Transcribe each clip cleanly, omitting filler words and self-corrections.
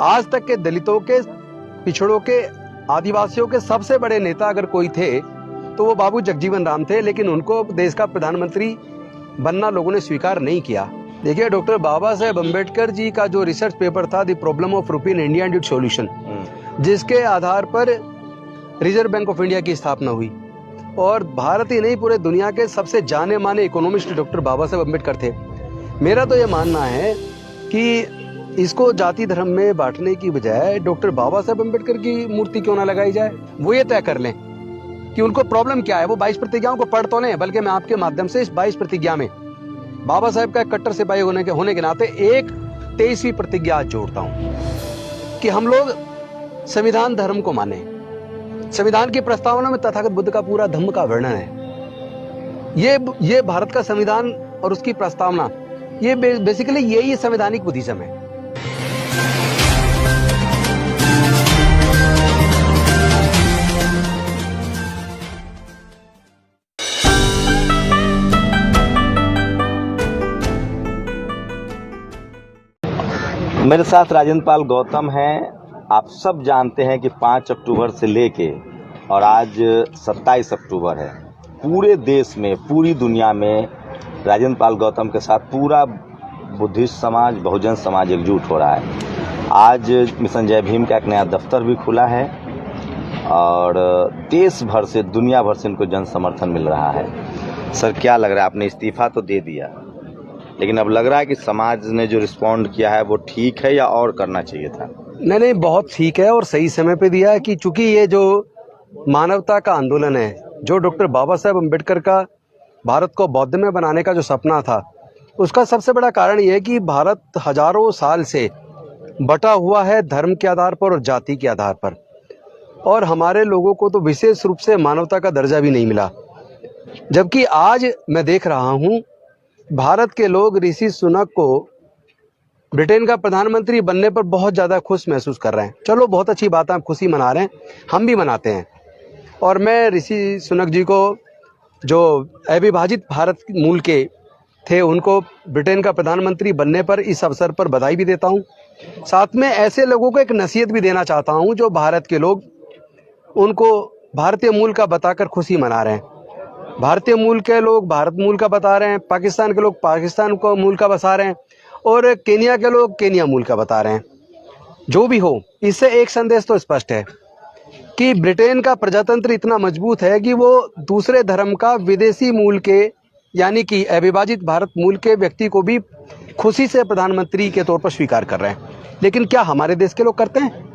आज तक के दलितों के, पिछड़ों के, आदिवासियों के सबसे बड़े नेता अगर कोई थे तो वो बाबू जगजीवन राम थे, लेकिन उनको देश का प्रधानमंत्री बनना लोगों ने स्वीकार नहीं किया। देखिए, डॉक्टर बाबा साहेब अम्बेडकर जी का जो रिसर्च पेपर था, द प्रॉब्लम ऑफ रूपी in India and it's solution, जिसके आधार पर रिजर्व बैंक ऑफ इंडिया की स्थापना हुई और भारत ही नहीं पूरे दुनिया के सबसे जाने माने इकोनॉमिस्ट डॉक्टर बाबा साहेब अम्बेडकर थे। मेरा तो ये मानना है कि इसको जाति धर्म में बांटने की बजाय डॉक्टर बाबा साहेब अम्बेडकर की मूर्ति क्यों ना लगाई जाए। वो ये तय कर लें कि उनको प्रॉब्लम क्या है। वो 22 प्रतिज्ञाओं को पढ़ तो लें, बल्कि मैं आपके माध्यम से इस 22 प्रतिज्ञा में बाबा साहेब का कट्टर सिपाही होने के नाते एक 23वीं प्रतिज्ञा आज जोड़ता हूं कि हम लोग संविधान धर्म को माने। संविधान की प्रस्तावना में तथागत बुद्ध का पूरा धम्म का वर्णन है। ये भारत का संविधान और उसकी प्रस्तावना, ये बेसिकली यही संवैधानिक बुद्धिज्म है। मेरे साथ राजेंद्र पाल गौतम हैं। आप सब जानते हैं कि 5 अक्टूबर से लेके और आज 27 अक्टूबर है, पूरे देश में, पूरी दुनिया में राजेंद्र पाल गौतम के साथ पूरा बुद्धिस्ट समाज, बहुजन समाज एकजुट हो रहा है। आज मिशन जय भीम का एक नया दफ्तर भी खुला है और देश भर से, दुनिया भर से इनको जन समर्थन मिल रहा है। सर, क्या लग रहा है? आपने इस्तीफा तो दे दिया, लेकिन अब लग रहा है कि समाज ने जो रिस्पॉन्ड किया है वो ठीक है या और करना चाहिए था? नहीं, बहुत ठीक है और सही समय पे दिया है कि चूंकि ये जो मानवता का आंदोलन है, जो डॉक्टर बाबा साहेब अम्बेडकर का भारत को बौद्ध में बनाने का जो सपना था, उसका सबसे बड़ा कारण ये है कि भारत हजारों साल से बटा हुआ है धर्म के आधार पर और जाति के आधार पर, और हमारे लोगों को तो विशेष रूप से मानवता का दर्जा भी नहीं मिला। जबकि आज मैं देख रहा हूँ भारत के लोग ऋषि सुनक को ब्रिटेन का प्रधानमंत्री बनने पर बहुत ज़्यादा खुश महसूस कर रहे हैं। चलो, बहुत अच्छी बात है, आप खुशी मना रहे हैं, हम भी मनाते हैं। और मैं ऋषि सुनक जी को, जो अविभाजित भारत मूल के थे, उनको ब्रिटेन का प्रधानमंत्री बनने पर इस अवसर पर बधाई भी देता हूं। साथ में ऐसे लोगों को एक नसीहत भी देना चाहता हूं जो भारत के लोग उनको भारतीय मूल का बताकर खुशी मना रहे हैं। भारतीय मूल के लोग भारत मूल का बता रहे हैं, पाकिस्तान के लोग पाकिस्तान को मूल का बता रहे हैं और केनिया के लोग केनिया मूल का बता रहे हैं। जो भी हो, इससे एक संदेश तो स्पष्ट है कि ब्रिटेन का प्रजातंत्र इतना मजबूत है कि वो दूसरे धर्म का विदेशी मूल के, यानी कि अविभाजित भारत मूल के व्यक्ति को भी खुशी से प्रधानमंत्री के तौर पर स्वीकार कर रहे हैं। लेकिन क्या हमारे देश के लोग करते हैं?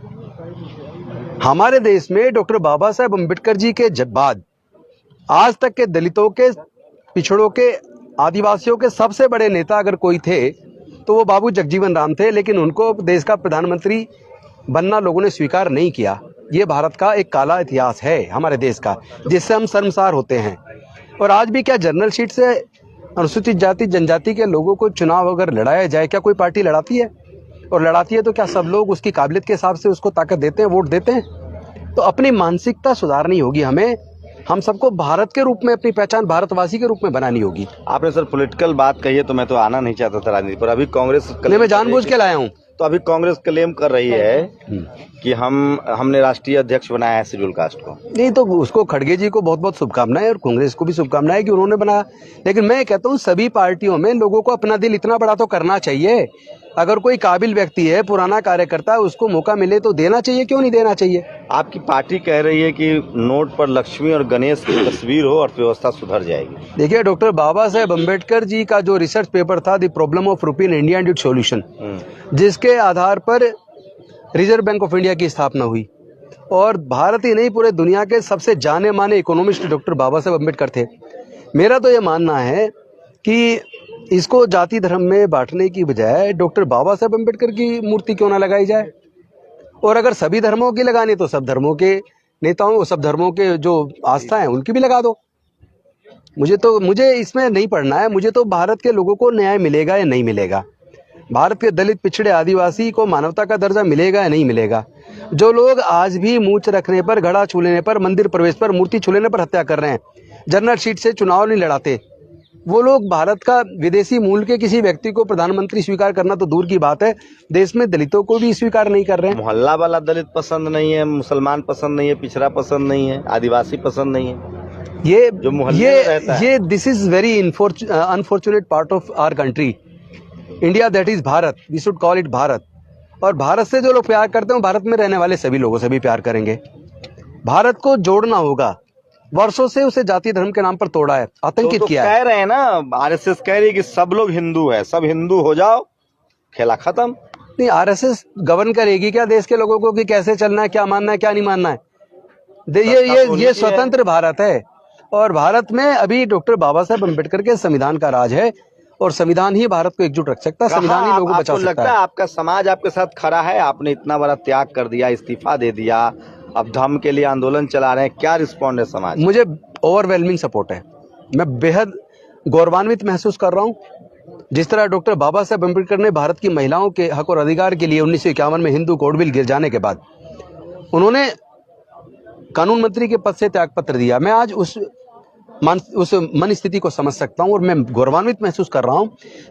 हमारे देश में डॉक्टर बाबा साहेब अम्बेडकर जी के बाद आज तक के दलितों के, पिछड़ों के, आदिवासियों के सबसे बड़े नेता अगर कोई थे तो वो बाबू जगजीवन राम थे, लेकिन उनको देश का प्रधानमंत्री बनना लोगों ने स्वीकार नहीं किया। ये भारत का एक काला इतिहास है हमारे देश का, जिससे हम शर्मसार होते हैं। और आज भी क्या जनरल सीट से अनुसूचित जाति जनजाति के लोगों को चुनाव अगर लड़ाया जाए, क्या कोई पार्टी लड़ाती है? और लड़ाती है तो क्या सब लोग उसकी काबिलियत के हिसाब से उसको ताकत देते हैं, वोट देते हैं? तो अपनी मानसिकता सुधारनी होगी हमें। हम सबको भारत के रूप में अपनी पहचान भारतवासी के रूप में बनानी होगी। आपने सर पॉलिटिकल बात कही है तो मैं तो आना नहीं चाहता था राजनीति पर। अभी कांग्रेस मैं जानबूझ के लाया हूँ। तो अभी कांग्रेस क्लेम कर रही है कि हमने राष्ट्रीय अध्यक्ष बनाया है शेड्यूल कास्ट को। नहीं, तो उसको खड़गे जी को बहुत बहुत शुभकामनाएं और कांग्रेस को भी शुभकामनाएं कि उन्होंने बनाया। लेकिन मैं कहता हूँ सभी पार्टियों में लोगों को अपना दिल इतना बड़ा तो करना चाहिए। अगर कोई काबिल व्यक्ति है, पुराना कार्यकर्ता, उसको मौका मिले तो देना चाहिए, क्यों नहीं देना चाहिए? आपकी पार्टी कह रही है कि नोट पर लक्ष्मी और गणेश की तस्वीर हो, अर्थव्यवस्था सुधर जाएगी। देखिए, डॉक्टर बाबा साहेब अम्बेडकर जी का जो रिसर्च पेपर था, द प्रॉब्लम ऑफ रूपी in India and it's solution, जिसके आधार पर रिजर्व बैंक ऑफ इंडिया की स्थापना हुई और भारत ही नहीं पूरे दुनिया के सबसे जाने माने इकोनॉमिस्ट डॉक्टर बाबा साहेब अम्बेडकर थे। मेरा तो ये मानना है कि इसको जाति धर्म में बांटने की बजाय डॉक्टर बाबा साहेब अम्बेडकर की मूर्ति क्यों ना लगाई जाए। और अगर सभी धर्मों की लगानी तो सब धर्मों के नेताओं, सब धर्मों के जो आस्था है उनकी भी लगा दो। मुझे इसमें नहीं पढ़ना है। मुझे तो भारत के लोगों को न्याय मिलेगा या नहीं मिलेगा, भारत के दलित, पिछड़े, आदिवासी को मानवता का दर्जा मिलेगा या नहीं मिलेगा। जो लोग आज भी मूंछ रखने पर, घड़ा छू लेने पर, मंदिर प्रवेश पर, मूर्ति छू लेने पर हत्या कर रहे हैं, जनरल सीट से चुनाव नहीं लड़ाते, वो लोग भारत का विदेशी मूल के किसी व्यक्ति को प्रधानमंत्री स्वीकार करना तो दूर की बात है, देश में दलितों को भी स्वीकार नहीं कर रहे हैं। मोहल्ला वाला दलित पसंद नहीं है, मुसलमान पसंद नहीं है, पिछड़ा पसंद नहीं है, आदिवासी पसंद नहीं है। ये जो मोहल्ले में रहता है। ये this is very unfortunate part of our country India, that is Bharat, we should call it Bharat. और भारत से जो लोग प्यार करते हैं, भारत में रहने वाले सभी लोगों से भी प्यार करेंगे। भारत को जोड़ना होगा, वर्षों से उसे जाति धर्म के नाम पर तोड़ा है, आतंकित तो किया कह है। रहे हैं ना, आरएसएस कह रही है कि सब लोग हिंदू है, सब हिंदू हो जाओ, खेला खत्म। नहीं, आरएसएस गवर्न करेगी क्या देश के लोगों को कि कैसे चलना है, क्या मानना है, क्या नहीं मानना है? ये स्वतंत्र भारत है और भारत में अभी डॉक्टर बाबा साहेब अम्बेडकर के संविधान का राज है और संविधान ही भारत को एकजुट रख सकता है, संविधान ही लोगों को बचा आपको लगता सकता है है। आपका समाज आपके साथ खड़ा है? आपने इतना बड़ा त्याग कर दिया, इस्तीफा दे दिया, अब धर्म के लिए आंदोलन चला रहे हैं, क्या रिस्पॉन्ड है समाज? मुझे ओवरवेलमिंग सपोर्ट है, मैं बेहद गौरवान्वित महसूस कर रहा हूँ। जिस तरह डॉक्टर बाबा साहेब अम्बेडकर ने भारत की महिलाओं के हक और अधिकार के लिए 1951 में हिंदू कोड बिल गिर जाने के बाद उन्होंने कानून मंत्री के पद से त्यागपत्र दिया, मैं आज उस मन स्थिति को समझ सकता हूं और मैं गौरवान्वित महसूस कर रहा हूं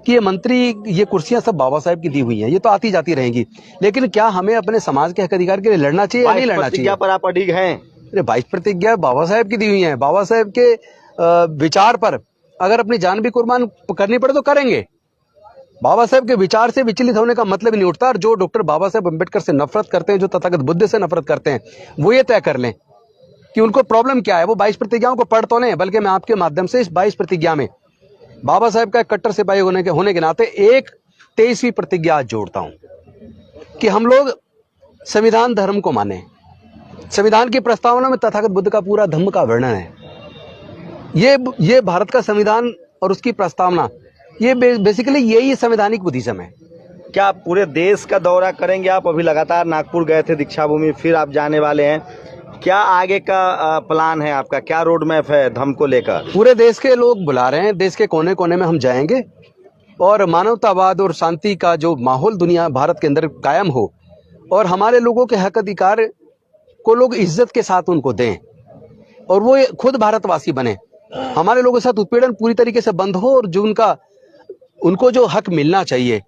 कि ये मंत्री, ये कुर्सियां सब बाबा साहेब की दी हुई हैं, ये तो आती जाती रहेंगी, लेकिन क्या हमें अपने समाज के हक अधिकार के लिए लड़ना चाहिए या नहीं लड़ना चाहिए? पर आप अडिग हैं? अरे 22 प्रतिज्ञा बाबा साहेब की दी हुई हैं, बाबा साहेब के विचार पर अगर अपनी जान भी कुर्बान करनी पड़े तो करेंगे। बाबा साहेब के विचार से विचलित होने का मतलब ही नहीं उठता। और जो डॉक्टर बाबा साहेब अम्बेडकर से नफरत करते हैं, जो तथागत बुद्ध से नफरत करते हैं, वो ये तय कर लें कि उनको प्रॉब्लम क्या है। वो 22 प्रतिज्ञाओं को पढ़ तो लें, बल्कि मैं आपके माध्यम से इस 22 प्रतिज्ञा में बाबा साहेब का कट्टर सिपाही होने के नाते एक 23वीं प्रतिज्ञा आज जोड़ता हूं कि हम लोग संविधान धर्म को माने। संविधान की प्रस्तावना में तथागत बुद्ध का पूरा धम्म का वर्णन है। ये भारत का संविधान और उसकी प्रस्तावना, ये बेसिकली यही संवैधानिक बुद्धिज्म है। क्या आप पूरे देश का दौरा करेंगे? आप अभी लगातार नागपुर गए थे दीक्षा भूमि, फिर आप जाने वाले हैं, क्या आगे का प्लान है आपका? क्या रोड मैप है धम्म को लेकर? पूरे देश के लोग बुला रहे हैं, देश के कोने कोने में हम जाएंगे और मानवतावाद और शांति का जो माहौल दुनिया भारत के अंदर कायम हो और हमारे लोगों के हक अधिकार को लोग इज्जत के साथ उनको दें और वो खुद भारतवासी बने। हमारे लोगों के साथ उत्पीड़न पूरी तरीके से बंद हो और जो उनको जो हक मिलना चाहिए,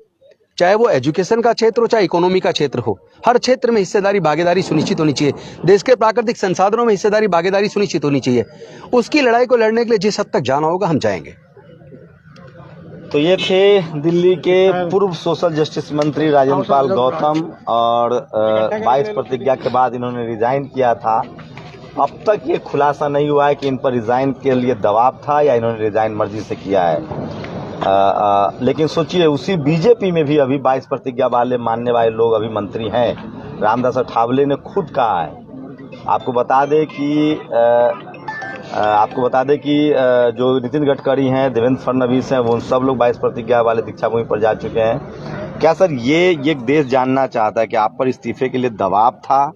चाहे वो एजुकेशन का क्षेत्र हो, चाहे इकोनॉमी का क्षेत्र हो, हर क्षेत्र में हिस्सेदारी भागीदारी सुनिश्चित होनी चाहिए। देश के प्राकृतिक संसाधनों में हिस्सेदारी भागीदारी सुनिश्चित होनी चाहिए। उसकी लड़ाई को लड़ने के लिए जिस हद तक जाना होगा हम जाएंगे। तो ये थे दिल्ली के पूर्व सोशल जस्टिस मंत्री राजेंद्र पाल गौतम और 22 प्रतिज्ञा के बाद इन्होंने रिजाइन किया था। अब तक ये खुलासा नहीं हुआ है कि इन पर रिजाइन के लिए दबाव था या इन्होंने रिजाइन मर्जी से किया है। लेकिन सोचिए, उसी बीजेपी में भी अभी 22 प्रतिज्ञा वाले मानने वाले लोग अभी मंत्री हैं। रामदास अठावले ने खुद कहा है। आपको बता दें कि जो नितिन गडकरी हैं, देवेंद्र फडणवीस हैं, वो सब लोग 22 प्रतिज्ञा वाले दीक्षा भूमि पर जा चुके हैं। क्या सर ये देश जानना चाहता है कि आप पर इस्तीफे के लिए दबाव था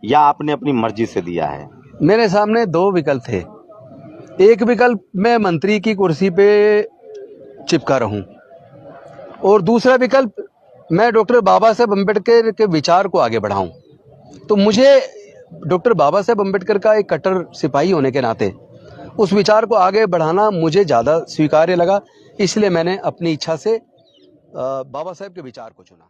या आपने अपनी मर्जी से दिया है? मेरे सामने दो विकल्प थे। एक विकल्प मैं मंत्री की कुर्सी पे चिपका रहूं और दूसरा विकल्प मैं डॉक्टर बाबा साहेब अम्बेडकर के विचार को आगे बढ़ाऊं। तो मुझे डॉक्टर बाबा साहेब अम्बेडकर का एक कट्टर सिपाही होने के नाते उस विचार को आगे बढ़ाना मुझे ज़्यादा स्वीकार्य लगा, इसलिए मैंने अपनी इच्छा से बाबा साहेब के विचार को चुना।